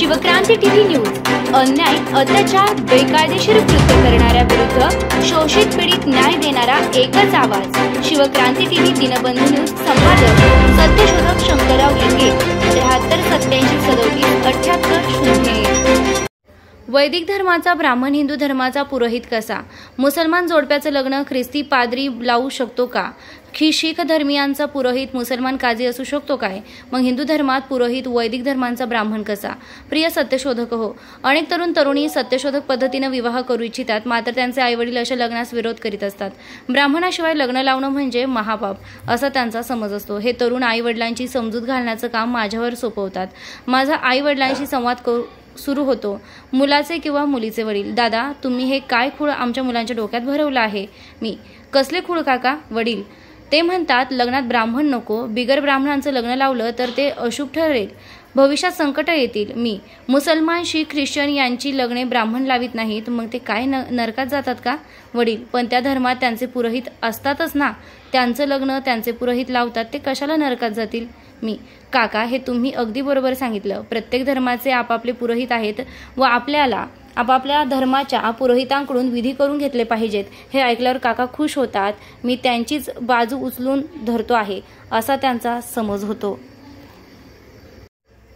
Shivkranti TV news अन्याय, अत्याचार, बेकायदेशीर कृत्य करणाऱ्या विरुद्ध शोषित पीडित न्याय देणारा एकच आवाज। शिवक्रांती टीव्ही दिनबंधू न्यूज संपादक सत्यशोधक शंकरराव लिंगे 73 87 37 78 0। वैदिक धर्माचा ब्राह्मण हिंदू धर्माचा पुरोहित कसा? मुसलमान जोडप्याचं लग्न ख्रिस्ती पादरी लावू शकतो का? शीख धर्मियांचा पुरोहित मुसलमान काजी असू शकतो काय? मग हिंदू धर्मात पुरोहित वैदिक धर्मांचा ब्राह्मण कसा? प्रिय सत्यशोधक हो, अनेक तरुणी सत्यशोधक पद्धतीने विवाह करू इच्छितात, मात्र त्यांचे आईवडील अशा लग्नास विरोध करीत असतात। ब्राह्मणाशिवाय लग्न लावणं म्हणजे महापाप असा त्यांचा समज असतो। हे तरुण आईवडिलांची समजूत घालण्याचं काम माझ्यावर सोपवतात। माझा आईवडिलांशी संवाद सुरू होतो। मुलाचे किंवा मुलीचे वडील: दादा, तुम्ही हे काय खूळ आमच्या मुलांच्या डोक्यात भरवलं आहे? मी: कसले खूळ काका? वडील: ते म्हणतात लग्नात ब्राह्मण नको, बिगर ब्राह्मणांचं लग्न लावलं तर ते अशुभ ठरेल, भविष्यात संकट येतील। मी: मुसलमान, शीख, ख्रिश्चन यांची लग्ने ब्राह्मण लावित नाहीत, मग ते काय नरकात जातात का? वडील: पण त्या धर्मात त्यांचे पुरोहित असतातच ना, त्यांचं लग्न त्यांचे पुरोहित लावतात, ते कशाला नरकात जातील? मी: काका, हे तुम्ही अगदी बरोबर सांगितलं। प्रत्येक धर्माचे आपापले पुरोहित आहेत व आपल्याला आपापल्या धर्माच्या पुरोहितांकडून विधी करून घेतले पाहिजेत। हे ऐकल्यावर काका खुश होतात। मी त्यांचीच बाजू उचलून धरतो आहे असा त्यांचा समज होतो।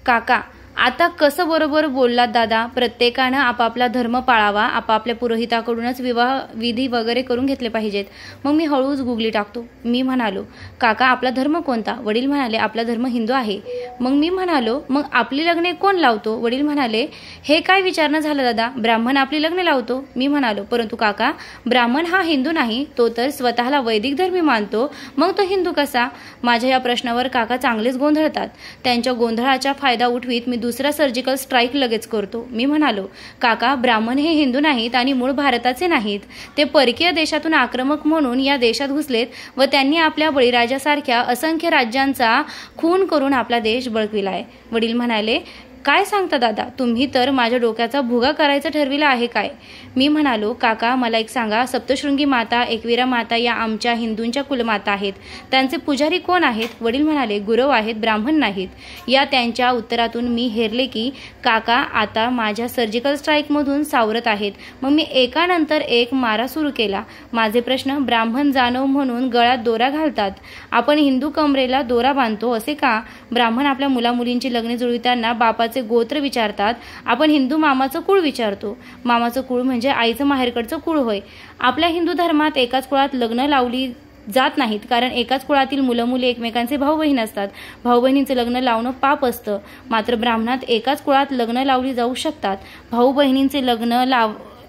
काका: आता कसं बरोबर बोललात दादा, प्रत्येकानं आपापला धर्म पाळावा, आपापल्या पुरोहिताकडूनच विवाह विधी वगैरे करून घेतले पाहिजेत। मग मी हळूच गुगली टाकतो। मी म्हणालो, काका, आपला धर्म कोणता? वडील म्हणाले, आपला धर्म हिंदू आहे। मग मी म्हणालो, मग आपली लग्ने कोण लावतो? वडील म्हणाले, हे काय विचारणं झालं दादा, ब्राह्मण आपली लग्ने लावतो। मी म्हणालो, परंतु काका, ब्राह्मण हा हिंदू नाही, तो तर स्वतःला वैदिक धर्मी मानतो, मग तो हिंदू कसा? माझ्या या प्रश्नावर काका चांगलेच गोंधळतात। त्यांच्या गोंधळाचा फायदा उठवीत मी दुसरा सर्जिकल स्ट्राईक लगेच करतो। मी म्हणालो, काका, ब्राह्मण हे हिंदू नाहीत आणि मूळ भारताचे नाहीत, ते परकीय देशातून आक्रमक म्हणून या देशात घुसलेत व त्यांनी आपल्या बळीराजासारख्या असंख्य राज्यांचा खून करून आपला देश बळकविलाय। वडील म्हणाले, काय सांगता दादा, तुम्ही तर माझ्या डोक्याचा भुगा करायचं ठरविला आहे काय? मी म्हणालो, काका, मला एक सांगा, सप्तशृंगी माता, एकवीरा माता या आमच्या हिंदूंच्या कुलमाता आहेत, त्यांचे पुजारी कोण आहेत? वडील म्हणाले, गुरव आहेत, ब्राह्मण नाहीत। या त्यांच्या उत्तरातून मी हेरले की काका आता माझ्या सर्जिकल स्ट्राईकमधून सावरत आहेत। मग मी एकानंतर एक मारा सुरू केला। माझे प्रश्न: ब्राह्मण जाणव म्हणून गळ्यात दोरा घालतात, आपण हिंदू कमरेला दोरा बांधतो असे का? ब्राह्मण आपल्या मुलामुलींची लग्ने जुळविताना बापाचे गोत्र विचारतात, आपण हिंदू मामाचं कुळ विचारतो। मामाचं कुळ म्हणजे आईचं माहेरकडचं कुळ होय। आपल्या हिंदू धर्मात एकाच कुळात लग्न लावली जात नाहीत, कारण एकाच कुळातील मुलं मुली एकमेकांचे भाऊ बहीण असतात, भाऊ बहिणींचे लग्न लावणं पाप असतं। मात्र ब्राह्मणात एकाच कुळात लग्न लावली जाऊ शकतात, भाऊ बहिणींचे लग्न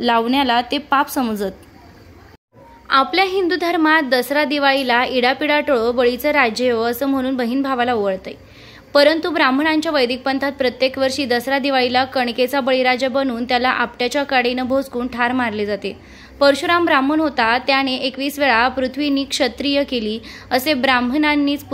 लावण्याला ते पाप समजत। आपल्या हिंदू धर्मात दसरा दिवाळीला इडापिडा टळो, बळीचं राज्य हो असं म्हणून बहीण भावाला ओवाळते, परंतु ब्राह्मणांच्या वैदिक पंथात प्रत्येक वर्षी दसरा दिवाळीला कणकेचा बळीराजा बनवून त्याला आपट्याच्या काडीनं भोसकून ठार मारले जाते। परशुराम ब्राह्मण होता, त्याने 21 वेळा पृथ्वीनी क्षत्रिय केली असे ब्राह्मणांनीच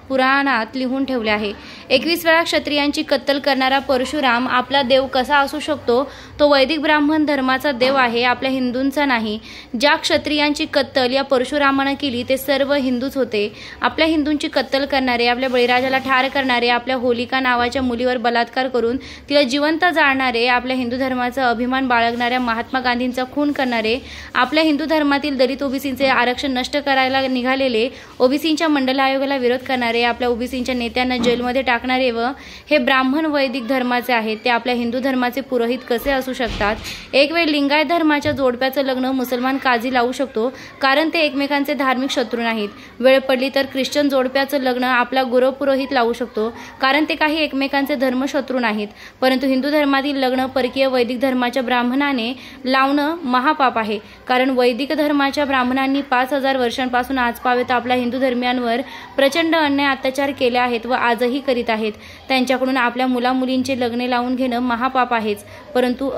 पुराणात लिहून ठेवले आहे। 21 वेळा क्षत्रियांची कत्तल करणारा परशुराम आपला देव कसा असू शकतो? तो वैदिक ब्राह्मण धर्माचा देव आहे, आपल्या हिंदूंचा नाही। ज्या क्षत्रियांची कत्तल या परशुरामानं केली ते सर्व हिंदूच होते। आपल्या हिंदूंची कत्तल करणारे, आपल्या बळीराजाला ठार करणारे, आपल्या होलिका नावाच्या मुलीवर बलात्कार करून तिला जिवंत जाळणारे, आपल्या हिंदू धर्माचा अभिमान बाळगणाऱ्या महात्मा गांधींचा खून करणारे, आपल्या हिंदू धर्मातील दलित ओबीसींचे आरक्षण नष्ट करायला निघालेले, ओबीसींच्या मंडल आयोगाला विरोध करणारे, आपल्या ओबीसींच्या नेत्यांना जेलमध्ये टाकणारे व हे ब्राह्मण वैदिक धर्माचे आहेत, ते आपल्या हिंदू धर्माचे पुरोहित कसे असू शकतात? एक वेळ लिंगायत धर्माच्या जोडप्याचं लग्न मुसलमान काजी लावू शकतो, कारण ते एकमेकांचे धार्मिक शत्रू नाहीत। वेळ पडली तर ख्रिश्चन जोडप्याचं लग्न आपला गुरव पुरोहित लावू शकतो, कारण ते काही एकमेकांचे धर्मशत्रू नाहीत। परंतु हिंदू धर्मातील लग्न परकीय वैदिक धर्माच्या ब्राह्मणाने लावणं महापाप आहे, कारण वैदिक धर्माच्या ब्राह्मणांनी 5000 वर्षांपासून आजपावेत आपल्या हिंदू धर्मियांवर प्रचंड अन्याय अत्याचार केले आहेत व आजही करीत आहेत। त्यांच्याकडून आपल्या मुलामुलींचे लग्ने लावून घेणं महापाप आहेच, परंतु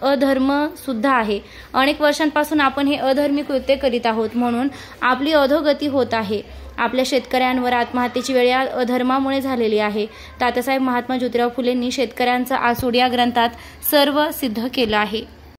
अधर्म सुद्धा आहे। अनेक वर्षांपासून आपण हे अधर्मी कृत्य करीत आहोत, म्हणून आपली अधोगती होत आहे। आपल्या शेतकऱ्यांवर आत्महत्येची वेळ या अधर्मामुळे झालेली आहे। तात्यासाहेब महात्मा ज्योतिराव फुलेंनी शेतकऱ्यांचा आसूड या ग्रंथात सर्व सिद्ध केलं आहे।